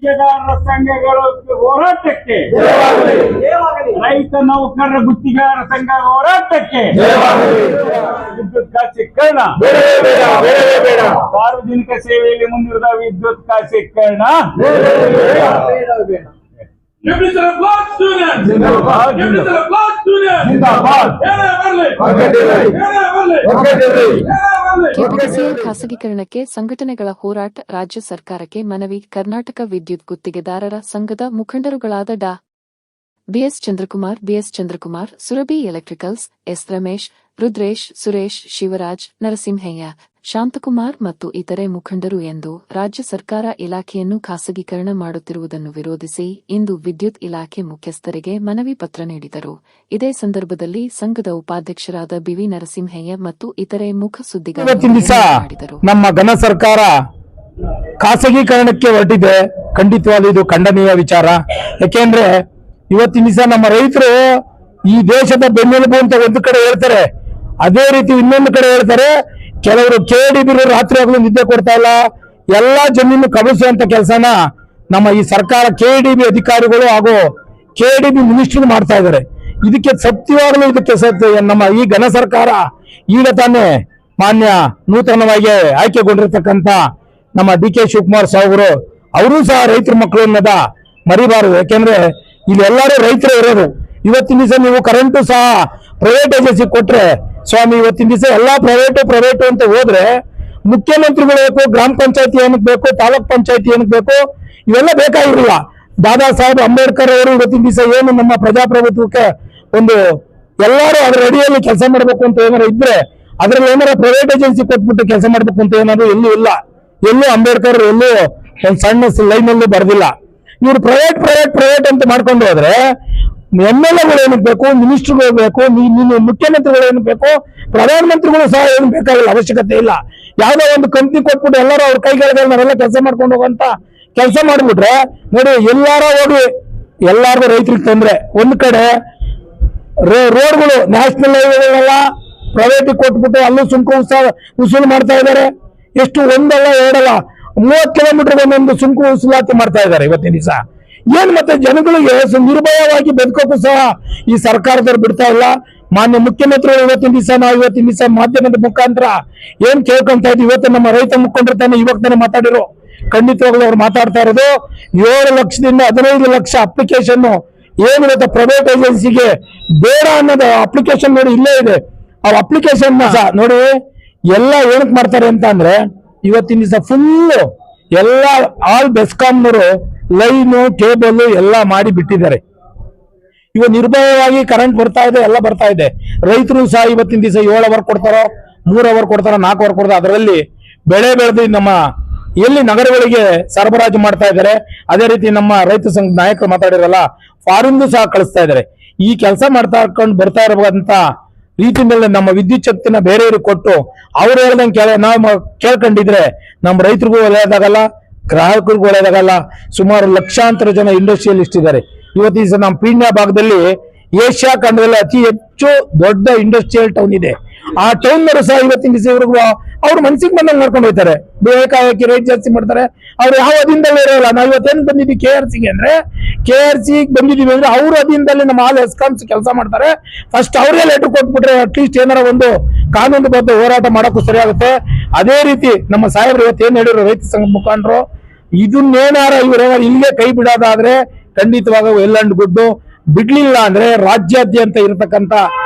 ಗುತ್ತಿಗೆದಾರರ ಸಂಘಗಳ ಹೋರಾಟಕ್ಕೆ, ರೈತ ನೌಕರರ ಗುತ್ತಿಗೆದಾರರ ಸಂಘ ಹೋರಾಟಕ್ಕೆ, ವಿದ್ಯುತ್ ಖಾಸಗೀಕರಣ, ಸಾರ್ವಜನಿಕ ಸೇವೆಯಲ್ಲಿ ಮುಂದಿರುವ ವಿದ್ಯುತ್ ಖಾಸಗೀಕರಣ, ಕೆಪಿಟಿಸಿಎಲ್ ಖಾಸಗೀಕರಣಕ್ಕೆ ಸಂಘಟನೆಗಳ ಹೋರಾಟ, ರಾಜ್ಯ ಸರ್ಕಾರಕ್ಕೆ ಮನವಿ. ಕರ್ನಾಟಕ ವಿದ್ಯುತ್ ಗುತ್ತಿಗೆದಾರರ ಸಂಘದ ಮುಖಂಡರುಗಳಾದ Dr. B S Chandrakumar, Surabhi electricals, S. Ramesh, Rudresh, Suresh, Shivaraj, Narasimhaiah, Shanthakumar ಮತ್ತು ಇತರೆ ಮುಖಂಡರು ಎಂದು ರಾಜ್ಯ ಸರ್ಕಾರ ಇಲಾಖೆಯನ್ನು ಖಾಸಗೀಕರಣ ಮಾಡುತ್ತಿರುವುದನ್ನು ವಿರೋಧಿಸಿ ಇಂದು ವಿದ್ಯುತ್ ಇಲಾಖೆ ಮುಖ್ಯಸ್ಥರಿಗೆ ಮನವಿ ಪತ್ರ ನೀಡಿದರು. ಇದೇ ಸಂದರ್ಭದಲ್ಲಿ ಸಂಘದ ಉಪಾಧ್ಯಕ್ಷರಾದ ಬಿವಿ ನರಸಿಂಹಯ್ಯ ಮತ್ತು ಇತರೆ ಮುಖ ಸುದ್ದಿಗಾರರು ಮಾತನಾಡಿದರು. ನಮ್ಮ ಘನ ಸರ್ಕಾರ ಖಾಸಗೀಕರಣಕ್ಕೆ ಹೊರಟಿದೆ. ಖಂಡಿತವಾಗ್ಲೂ ಇದು ಖಂಡನೀಯ ವಿಚಾರ. ಯಾಕೆಂದ್ರೆ ಇವತ್ತಿನ ದಿವಸ ನಮ್ಮ ರೈತರು ಈ ದೇಶದ ಬೆನ್ನೆಲುಬು ಅಂತ ಒಂದು ಕಡೆ ಹೇಳ್ತಾರೆ, ಅದೇ ರೀತಿ ಇನ್ನೊಂದು ಕಡೆ ಹೇಳ್ತಾರೆ ಕೆಲವರು ಕೆಡಿಬಿ ರಾತ್ರಿ ಆಗಲು ನಿದ್ದೆ ಕೊಡ್ತಾ ಇಲ್ಲ, ಎಲ್ಲಾ ಜಮೀನು ಕಬಳಿಸುವಂತ ಕೆಲಸನ ನಮ್ಮ ಈ ಸರ್ಕಾರ ಕೆಡಿಬಿ ಅಧಿಕಾರಿಗಳು ಹಾಗೂ ಕೆಡಿಬಿ ಮಿನಿಸ್ಟರ್ ಮಾಡ್ತಾ ಇದ್ದಾರೆ. ಇದಕ್ಕೆ ಸತ್ಯವಾಗಲೂ ನಮ್ಮ ಈ ಘನ ಸರ್ಕಾರ ಈಗ ತಾನೇ ಮಾನ್ಯ ನೂತನವಾಗಿ ಆಯ್ಕೆಗೊಂಡಿರ್ತಕ್ಕಂಥ ನಮ್ಮ ಡಿ.ಕೆ. ಶಿವಕುಮಾರ್ ಸಾಹೇಬರು ಅವರು ಸಹ ರೈತರ ಮಕ್ಕಳು ಅನ್ನೋದ ಮರಿಬಾರದು. ಯಾಕೆಂದ್ರೆ ಇಲ್ಲಿ ಎಲ್ಲರೂ ರೈತರೇ ಇರೋದು. ಇವತ್ತಿನ ದಿವಸ ನೀವು ಕರೆಂಟು ಸಹ ಪ್ರೈವೇಟ್ ಏಜೆನ್ಸಿ ಕೊಟ್ರೆ ಸ್ವಾಮಿ, ಇವತ್ತಿನ ದಿವಸ ಎಲ್ಲಾ ಪ್ರೈವೇಟ್ ಅಂತ ಹೋದ್ರೆ ಮುಖ್ಯಮಂತ್ರಿಗಳು ಬೇಕು, ಗ್ರಾಮ ಪಂಚಾಯತಿ ಏನಕ್ಕೆ ಬೇಕು, ತಾಲೂಕ್ ಪಂಚಾಯತಿ ಏನಕ್ಕೆ ಬೇಕು, ಇವೆಲ್ಲ ಬೇಕಾಗಿರಲಿಲ್ಲ. ದಾದಾ ಸಾಹೇಬ್ ಅಂಬೇಡ್ಕರ್ ಅವರು ಇವತ್ತಿನ ದಿವಸ ಏನು ನಮ್ಮ ಪ್ರಜಾಪ್ರಭುತ್ವಕ್ಕೆ ಒಂದು ಎಲ್ಲರೂ ಅದರ ಅಡಿಯಲ್ಲಿ ಕೆಲಸ ಮಾಡಬೇಕು ಅಂತ ಏನಾರು ಇದ್ರೆ ಅದ್ರಲ್ಲಿ ಏನಾರ ಪ್ರೈವೇಟ್ ಏಜೆನ್ಸಿ ಕೊಟ್ಬಿಟ್ಟು ಕೆಲಸ ಮಾಡ್ಬೇಕು ಅಂತ ಏನಾದ್ರು ಎಲ್ಲೂ ಇಲ್ಲ. ಎಲ್ಲೂ ಅಂಬೇಡ್ಕರ್ ಎಲ್ಲೂ ಒಂದು ಸಣ್ಣ ಲೈನ್ ಅಲ್ಲಿ ಬರೆದಿಲ್ಲ. ಇವ್ರು ಪ್ರೈವೇಟ್ ಅಂತ ಮಾಡ್ಕೊಂಡು ಹೋದ್ರೆ MLAಗಳು ಏನಕ್ಕೆ ಬೇಕು, ಮಿನಿಸ್ಟರ್ಗಳು ಬೇಕು, ಮುಖ್ಯಮಂತ್ರಿಗಳು ಏನಕ್ಕೆ ಬೇಕು, ಪ್ರಧಾನಮಂತ್ರಿಗಳು ಸಹ ಏನು ಬೇಕಾಗಿಲ್ಲ, ಅವಶ್ಯಕತೆ ಇಲ್ಲ. ಯಾವ್ದೋ ಒಂದು ಕಂಪ್ನಿ ಕೊಟ್ಬಿಟ್ಟು ಎಲ್ಲರೂ ಅವ್ರ ಕೈಗಳಿಗೆ ನಾವೆಲ್ಲ ಕೆಲಸ ಮಾಡ್ಕೊಂಡು ಹೋಗುವಂತ ಕೆಲಸ ಮಾಡ್ಬಿಟ್ರೆ ನೋಡಿ, ಹೋಗಿ ಎಲ್ಲಾರ್ಗು ರೈತರಿಗೆ ತೊಂದ್ರೆ. ಒಂದ್ ಕಡೆ ರೋಡ್ಗಳು ನ್ಯಾಷನಲ್ ಹೈವೇಗಳೆಲ್ಲ ಪ್ರೈವೇಟ್ ಕೊಟ್ಬಿಟ್ಟು ಅಲ್ಲೂ ಸುಂಕ ವಸೂಲು ಮಾಡ್ತಾ ಇದ್ದಾರೆ. ಎಷ್ಟು ಒಂದಲ್ಲ ಎರಡಲ್ಲ 30 ಕಿಲೋಮೀಟರ್ ಒಂದೊಂದು ಸುಂಕ ವಸೂಲಾತಿ ಮಾಡ್ತಾ ಇದ್ದಾರೆ ಇವತ್ತಿನ ದಿವಸ. ಏನ್ ಮತ್ತೆ ಜನಗಳಿಗೆ ನಿರ್ಭಯವಾಗಿ ಬದುಕೋಕ್ಕೂ ಸಹ ಈ ಸರ್ಕಾರದವ್ರು ಬಿಡ್ತಾ ಇಲ್ಲ. ಮಾನ್ಯ ಮುಖ್ಯಮಂತ್ರಿಗಳು ಇವತ್ತಿನ ದಿವಸ ಮಾಧ್ಯಮದ ಮುಖಾಂತರ ಏನ್ ಕೇಳ್ಕೊಂತ ಇದ್ವಿ, ಇವತ್ತು ನಮ್ಮ ರೈತ ಮುಖಂಡರು ತಾನೆ ಇವಾಗ ತಾನೆ ಮಾತಾಡಿರೋ. ಖಂಡಿತವಾಗ್ಲೂ ಅವ್ರು ಮಾತಾಡ್ತಾ ಇರೋದು 7 ಲಕ್ಷದಿಂದ 15 ಲಕ್ಷ ಅಪ್ಲಿಕೇಶನ್ ಏನು ಇವತ್ತು ಪ್ರೈವೇಟ್ ಏಜೆನ್ಸಿಗೆ ಬೇಡ ಅನ್ನೋದು ಅಪ್ಲಿಕೇಶನ್ ನೋಡಿ ಇಲ್ಲೇ ಇದೆ. ಆ ಅಪ್ಲಿಕೇಶನ್ ನೋಡಿ ಎಲ್ಲ ಏನಕ್ ಮಾಡ್ತಾರೆ ಅಂತ ಅಂದ್ರೆ ಇವತ್ತಿನ ದಿವಸ ಫುಲ್ ಎಲ್ಲ ಆಲ್ ಬೆಸ್ಕಾಂನವರು ಲೈನು ಕೇಬಲ್ ಎಲ್ಲ ಮಾಡಿ ಬಿಟ್ಟಿದ್ದಾರೆ. ಇವ ನಿರ್ಭಯವಾಗಿ ಕರೆಂಟ್ ಬರ್ತಾ ಇದೆ, ಎಲ್ಲ ಬರ್ತಾ ಇದೆ. ರೈತರು ಸಹ ಇವತ್ತಿನ ದಿವಸ 7 ಅವರ್ ಕೊಡ್ತಾರೋ, 3 ಅವರ್ ಕೊಡ್ತಾರೋ, 4 ಅವರ್ ಕೊಡ್ತಾರೋ, ಅದರಲ್ಲಿ ಬೆಳೆ ಬೆಳೆದು ನಮ್ಮ ಎಲ್ಲಿ ನಗರಗಳಿಗೆ ಸರಬರಾಜು ಮಾಡ್ತಾ ಇದ್ದಾರೆ. ಅದೇ ರೀತಿ ನಮ್ಮ ರೈತ ಸಂಘ ನಾಯಕರು ಮಾತಾಡಿರಲ್ಲ, ಫಾರಿನ್ದು ಸಹ ಕಳಿಸ್ತಾ ಇದ್ದಾರೆ. ಈ ಕೆಲಸ ಬರ್ತಾ ಇರಬೇಕಂತ ರೀತಿಯಲ್ಲಿ ನಮ್ಮ ವಿದ್ಯುತ್ ಶಕ್ತಿನ ಬೇರೆಯವ್ರಿಗೆ ಕೊಟ್ಟು ಅವ್ರು ಹೇಳ್ದಂಗೆ ನಾವು ಕೇಳ್ಕೊಂಡಿದ್ರೆ ನಮ್ಮ ರೈತರಿಗೂ ಒಳ್ಳೆಯದಾಗಲ್ಲ, ಗ್ರಾಹಕರಿಗೂ ಒಳ್ಳೆಯದಾಗಲ್ಲ. ಸುಮಾರು ಲಕ್ಷಾಂತರ ಜನ ಇಂಡಸ್ಟ್ರಿಯಲಿಸ್ಟ್ ಇದ್ದಾರೆ. ಇವತ್ತಿನ ನಮ್ಮ ಪೀಣ್ಯ ಭಾಗದಲ್ಲಿ ಏಷ್ಯಾ ಖಂಡದಲ್ಲಿ ಅತಿ ಹೆಚ್ಚು ದೊಡ್ಡ ಇಂಡಸ್ಟ್ರಿಯಲ್ ಟೌನ್ ಇದೆ. ಆ ಟೌನ್ನವರು ಸಹ ಇವತ್ತಿನ ದಿವಸ ಇವ್ರಿಗೂ ಅವ್ರು ಮನ್ಸಿಗೆ ಬಂದಂಗೆ ಮಾಡ್ಕೊಂಡು ಹೋಗ್ತಾರೆ. ಬೇಕಾಗಿ ರೇಟ್ ಜಾಸ್ತಿ ಮಾಡ್ತಾರೆ. ಅವ್ರು ಯಾವ ಅಧೀನದಲ್ಲೇ ಇರೋಲ್ಲ. ನಾವು ಇವತ್ತೇನು ಬಂದಿದ್ವಿ KRCಗೆ ಅಂದ್ರೆ KRCಗೆ ಬಂದಿದೀವಿ ಅಂದ್ರೆ ಅವ್ರ ಅಧೀನದಲ್ಲಿ ನಮ್ಮ ಆಲ್ ಎಸ್ಕಾಮ್ಸ್ ಕೆಲಸ ಮಾಡ್ತಾರೆ. ಫಸ್ಟ್ ಅವ್ರಿಗೆ ಲೆಟರ್ ಕೊಟ್ಬಿಟ್ರೆ ಅಟ್ಲೀಸ್ಟ್ ಏನಾರ ಒಂದು ಕಾನೂನುಬದ್ಧ ಹೋರಾಟ ಮಾಡೋಕ್ಕೂ ಸರಿಯಾಗುತ್ತೆ. ಅದೇ ರೀತಿ ನಮ್ಮ ಸಾಹೇಬ್ರು ಇವತ್ತೇನು ಹೇಳಿರೋ ರೈತ ಸಂಘ ಮುಖಂಡರು, ಇದನ್ನೇನಾರ ಇವರೇನಾರ ಇಲ್ಲಿಗೆ ಕೈ ಬಿಡೋದಾದ್ರೆ ಖಂಡಿತವಾಗ ವೆಲ್ ಅಂಡ್ ಗುಡ್. ಬಿಡ್ಲಿಲ್ಲ ಅಂದ್ರೆ ರಾಜ್ಯಾದ್ಯಂತ ಇರತಕ್ಕಂತ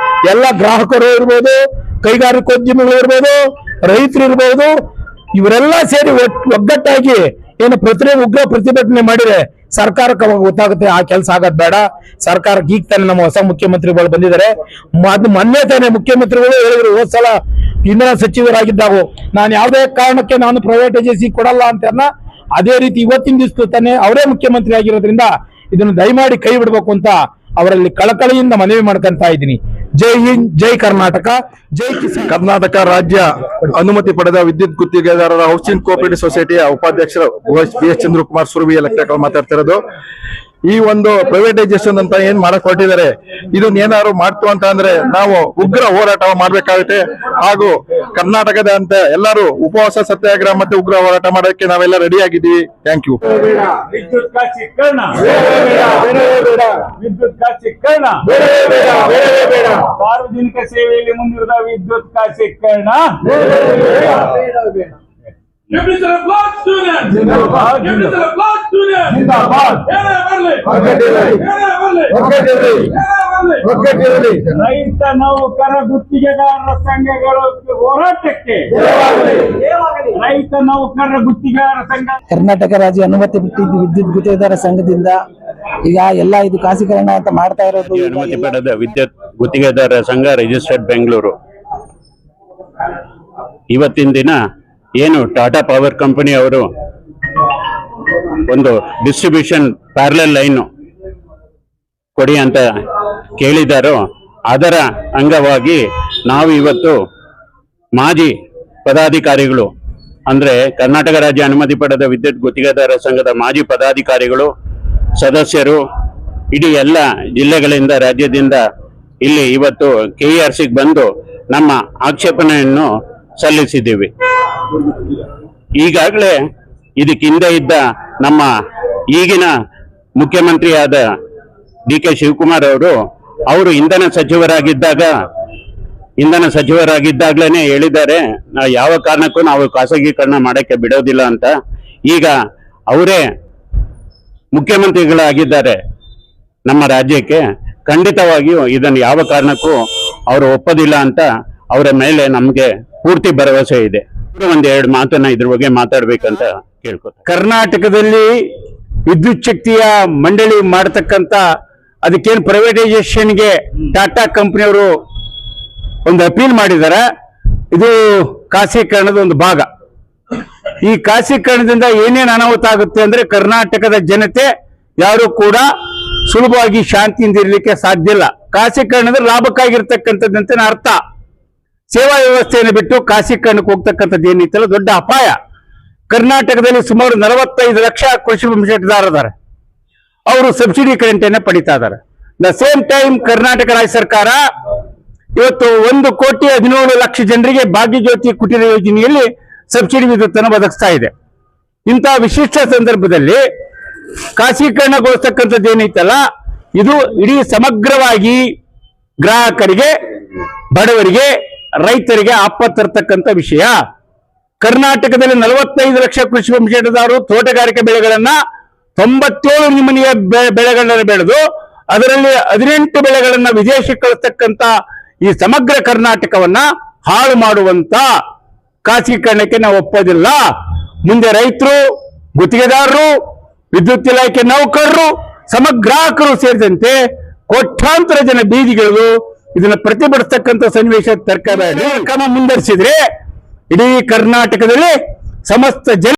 ಎಲ್ಲ ಗ್ರಾಹಕರು ಇರ್ಬೋದು, ಕೈಗಾರಿಕೋದ್ಯಮಿಗಳು ಇರ್ಬೋದು, ರೈತರು ಇರ್ಬೋದು, ಇವರೆಲ್ಲ ಸೇರಿ ಒಗ್ಗಟ್ಟಾಗಿ ಏನು ಉಗ್ರ ಪ್ರತಿಭಟನೆ ಮಾಡಿದ್ರೆ ಸರ್ಕಾರಕ್ಕೆ ಅವಾಗ ಗೊತ್ತಾಗುತ್ತೆ ಆ ಕೆಲಸ ಆಗೋದ್ ಬೇಡ. ಸರ್ಕಾರಕ್ಕೆ ಈಗ ತಾನೆ ನಮ್ಮ ಹೊಸ ಮುಖ್ಯಮಂತ್ರಿಗಳು ಬಂದಿದ್ದಾರೆ. ಮೊನ್ನೆ ತಾನೆ ಮುಖ್ಯಮಂತ್ರಿಗಳು ಹೇಳಿದ್ರು, ಹೋದ್ ಸಲ ಇಂಧನ ಸಚಿವರಾಗಿದ್ದಾಗೂ ನಾನು ಯಾವುದೇ ಕಾರಣಕ್ಕೆ ನಾನು ಪ್ರೈವೇಟ್ ಏಜೆನ್ಸಿ ಕೊಡಲ್ಲ ಅಂತ. ಅದೇ ರೀತಿ ಇವತ್ತಿನ ದಿವಸ ತಾನೆ ಅವರೇ ಮುಖ್ಯಮಂತ್ರಿ ಆಗಿರೋದ್ರಿಂದ ಇದನ್ನು ದಯಮಾಡಿ ಕೈ ಬಿಡಬೇಕು ಅಂತ ಅವರಲ್ಲಿ ಕಳಕಳಿಯಿಂದ ಮನವಿ ಮಾಡ್ಕೊಂತ ಇದ್ದೀನಿ. ಜೈ ಹಿಂದ್, ಜೈ ಕರ್ನಾಟಕ, ಜೈ ಕಿಸಾನ್. ಕರ್ನಾಟಕ ರಾಜ್ಯ ಅನುಮತಿ ಪಡೆದ ವಿದ್ಯುತ್ ಗುತ್ತಿಗೆದಾರರ ಹೌಸಿಂಗ್ ಕೋಆಪರೇಟಿವ್ ಸೊಸೈಟಿಯ ಉಪಾಧ್ಯಕ್ಷರು BS ಚಂದ್ರಕುಮಾರ್, ಸುರಭಿ ಎಲೆಕ್ಟ್ರಿಕಲ್ ಮಾತಾಡ್ತಿರೋದು. ಈ ಒಂದು ಪ್ರೈವೇಟೈಸೇಷನ್ ಅಂತ ಏನ್ ಮಾಡಕ್ ಹೊರಟಿದ್ದಾರೆ, ಇದನ್ನ ಏನಾದ್ರು ಮಾಡ್ತು ಅಂತ ಅಂದ್ರೆ ನಾವು ಉಗ್ರ ಹೋರಾಟ ಮಾಡ್ಬೇಕಾಗುತ್ತೆ. ಹಾಗೂ ಕರ್ನಾಟಕದ ಅಂತ ಎಲ್ಲರೂ ಉಪವಾಸ ಸತ್ಯಾಗ್ರಹ ಮತ್ತೆ ಉಗ್ರ ಹೋರಾಟ ಮಾಡೋಕೆ ನಾವೆಲ್ಲ ರೆಡಿ ಆಗಿದ್ದೀವಿ. Thank you. ವಿದ್ಯುತ್ ಖಾಸಗೀಕರಣ, ವಿದ್ಯುತ್ ಖಾಸಗೀಕರಣ, ಸಾರ್ವಜನಿಕ ಸೇವೆಯಲ್ಲಿ ಮುಂದಿರುವ ವಿದ್ಯುತ್ ಖಾಸಗೀಕರಣ. Give me to the blood students! Zindabad, Give me to the blood students! ಜಿಂದಾಬಾದ್. ರೈತ ನೌಕರ ಗುತ್ತಿಗೆದಾರರ ಸಂಘಗಳು ಹೋರಾಟಕ್ಕೆ, ರೈತ ನೌಕರ ಗುತ್ತಿಗೆದಾರರ ಸಂಘ. ಕರ್ನಾಟಕ ರಾಜ್ಯ ಅನುಮತಿ ಬಿಟ್ಟಿದ್ದು ವಿದ್ಯುತ್ ಗುತ್ತಿಗೆದಾರ ಸಂಘದಿಂದ ಈಗ ಎಲ್ಲ ಇದು ಖಾಸಗೀಕರಣ ಅಂತ ಮಾಡ್ತಾ ಇರೋದು. ಅನುಮತಿ ಪಡೆದ ವಿದ್ಯುತ್ ಗುತ್ತಿಗೆದಾರರ ಸಂಘ ರಿಜಿಸ್ಟರ್ಡ್ ಬೆಂಗಳೂರು ಇವತ್ತಿನ ದಿನ ಏನು ಟಾಟಾ ಪವರ್ ಕಂಪನಿ ಅವರು ಒಂದು ಡಿಸ್ಟ್ರಿಬ್ಯೂಷನ್ ಪ್ಯಾರಲಲ್ ಲೈನ್ ಕೊಡಿ ಅಂತ ಕೇಳಿದಾರೋ ಅದರ ಅಂಗವಾಗಿ ನಾವು ಇವತ್ತು ಮಾಜಿ ಪದಾಧಿಕಾರಿಗಳು ಅಂದ್ರೆ ಕರ್ನಾಟಕ ರಾಜ್ಯ ಅನುಮತಿ ಪಡೆದ ವಿದ್ಯುತ್ ಗುತ್ತಿಗೆದಾರರ ಸಂಘದ ಮಾಜಿ ಪದಾಧಿಕಾರಿಗಳು, ಸದಸ್ಯರು, ಇಡೀ ಎಲ್ಲ ಜಿಲ್ಲೆಗಳಿಂದ ರಾಜ್ಯದಿಂದ ಇಲ್ಲಿ ಇವತ್ತು ಕೆಇಆರ್ಸಿಗೆ ಬಂದು ನಮ್ಮ ಆಕ್ಷೇಪಣೆಯನ್ನು ಸಲ್ಲಿಸಿದ್ದೀವಿ. ಈಗಾಗಲೇ ಇದಕ್ಕೆ ಹಿಂದೆ ಇದ್ದ ನಮ್ಮ ಈಗಿನ ಮುಖ್ಯಮಂತ್ರಿಯಾದ ಡಿ.ಕೆ. ಶಿವಕುಮಾರ್ ಅವರು ಇಂಧನ ಸಚಿವರಾಗಿದ್ದಾಗಲೇ ಹೇಳಿದ್ದಾರೆ, ಯಾವ ಕಾರಣಕ್ಕೂ ನಾವು ಖಾಸಗೀಕರಣ ಮಾಡಕ್ಕೆ ಬಿಡೋದಿಲ್ಲ ಅಂತ. ಈಗ ಅವರೇ ಮುಖ್ಯಮಂತ್ರಿಗಳಾಗಿದ್ದಾರೆ ನಮ್ಮ ರಾಜ್ಯಕ್ಕೆ, ಖಂಡಿತವಾಗಿಯೂ ಇದನ್ನು ಯಾವ ಕಾರಣಕ್ಕೂ ಅವರು ಒಪ್ಪೋದಿಲ್ಲ ಅಂತ ಅವರ ಮೇಲೆ ನಮಗೆ ಪೂರ್ತಿ ಭರವಸೆ ಇದೆ. ಒಂದೆರಡು ಮಾತನ್ನ ಇದ್ರ ಬಗ್ಗೆ ಮಾತಾಡ್ಬೇಕಂತ ಕೇಳ್ಕೊತಾರೆ. ಕರ್ನಾಟಕದಲ್ಲಿ ವಿದ್ಯುತ್ ಶಕ್ತಿಯ ಮಂಡಳಿ ಮಾಡತಕ್ಕಂತ ಅದಕ್ಕೇನು ಪ್ರೈವೇಟೈಸೇಷನ್ಗೆ ಟಾಟಾ ಕಂಪನಿಯವರು ಒಂದು ಅಪೀಲ್ ಮಾಡಿದ್ದಾರೆ. ಇದು ಖಾಸಗೀಕರಣದ ಒಂದು ಭಾಗ. ಈ ಖಾಸಗೀಕರಣದಿಂದ ಏನೇನು ಅನಾಹುತ ಆಗುತ್ತೆ ಅಂದ್ರೆ ಕರ್ನಾಟಕದ ಜನತೆ ಯಾರು ಕೂಡ ಸುಲಭವಾಗಿ ಶಾಂತಿಯಿಂದ ಇರಲಿಕ್ಕೆ ಸಾಧ್ಯ ಇಲ್ಲ. ಖಾಸಗೀಕರಣದ ಲಾಭಕ್ಕಾಗಿರ್ತಕ್ಕಂಥದ್ದಂತೆ ಅರ್ಥ. ಸೇವಾ ವ್ಯವಸ್ಥೆಯನ್ನು ಬಿಟ್ಟು ಖಾಸಗೀಕರಣಕ್ಕೆ ಹೋಗ್ತಕ್ಕಂಥದ್ದು ಏನಿತ್ತಲ್ಲ ದೊಡ್ಡ ಅಪಾಯ. ಕರ್ನಾಟಕದಲ್ಲಿ ಸುಮಾರು 45 ಲಕ್ಷ ಕೃಷಿ ಪಂಪ್ಸೆಟ್ದಾರರಿದ್ದಾರೆ. ಅವರು ಸಬ್ಸಿಡಿ ಕರೆಂಟ್ ಅನ್ನ ಪಡಿತಾ ಇದ್ದಾರೆ. ದ ಸೇಮ್ ಟೈಮ್ ಕರ್ನಾಟಕ ರಾಜ್ಯ ಸರ್ಕಾರ ಇವತ್ತು 1,17,00,000 ಜನರಿಗೆ ಭಾಗ್ಯ ಜ್ಯೋತಿ ಕುಟೀರ ಯೋಜನೆಯಲ್ಲಿ ಸಬ್ಸಿಡಿ ವಿದ್ಯುತ್ ಅನ್ನು ಒದಗಿಸ್ತಾ ಇದೆ. ಇಂತಹ ವಿಶಿಷ್ಟ ಸಂದರ್ಭದಲ್ಲಿ ಖಾಸಗೀಕರಣಗೊಳಿಸ್ತಕ್ಕಂಥದ್ದು ಏನೈತಲ್ಲ ಇದು ಇಡೀ ಸಮಗ್ರವಾಗಿ ಗ್ರಾಹಕರಿಗೆ, ಬಡವರಿಗೆ, ರೈತರಿಗೆ ಆಪತ್ತು ತರ್ತಕ್ಕಂಥ ವಿಷಯ. ಕರ್ನಾಟಕದಲ್ಲಿ 45 ಲಕ್ಷ ಕೃಷಿ ಪಂಪ್ಸೆಟ್ದಾರರು ತೋಟಗಾರಿಕೆ ಬೆಳೆಗಳನ್ನ 97 ನಮೂನೆಯ ಬೆಳೆಗಳನ್ನ ಬೆಳೆದು ಅದರಲ್ಲಿ 18 ಬೆಳೆಗಳನ್ನ ವಿದೇಶಕ್ಕೆ ಕಳಿಸ್ತಕ್ಕಂಥ ಈ ಸಮಗ್ರ ಕರ್ನಾಟಕವನ್ನ ಹಾಳು ಮಾಡುವಂತ ಖಾಸಗೀಕರಣಕ್ಕೆ ನಾವು ಒಪ್ಪೋದಿಲ್ಲ. ಮುಂದೆ ರೈತರು, ಗುತ್ತಿಗೆದಾರರು, ವಿದ್ಯುತ್ ಇಲಾಖೆ ನೌಕರರು, ಸಮಗ್ರಾಹಕರು ಸೇರಿದಂತೆ ಕೋಟ್ಯಾಂತರ ಜನ ಬೀದಿಗಳು ಇದನ್ನ ಪ್ರತಿಭಟಿಸ್ತಕ್ಕಂಥ ಸನ್ನಿವೇಶ ತರ್ಕಬೇಡಿ. ಕ್ರಮ ಮುಂದುವರಿಸಿದ್ರೆ ಇಡೀ ಕರ್ನಾಟಕದಲ್ಲಿ ಸಮಸ್ತ ಜನ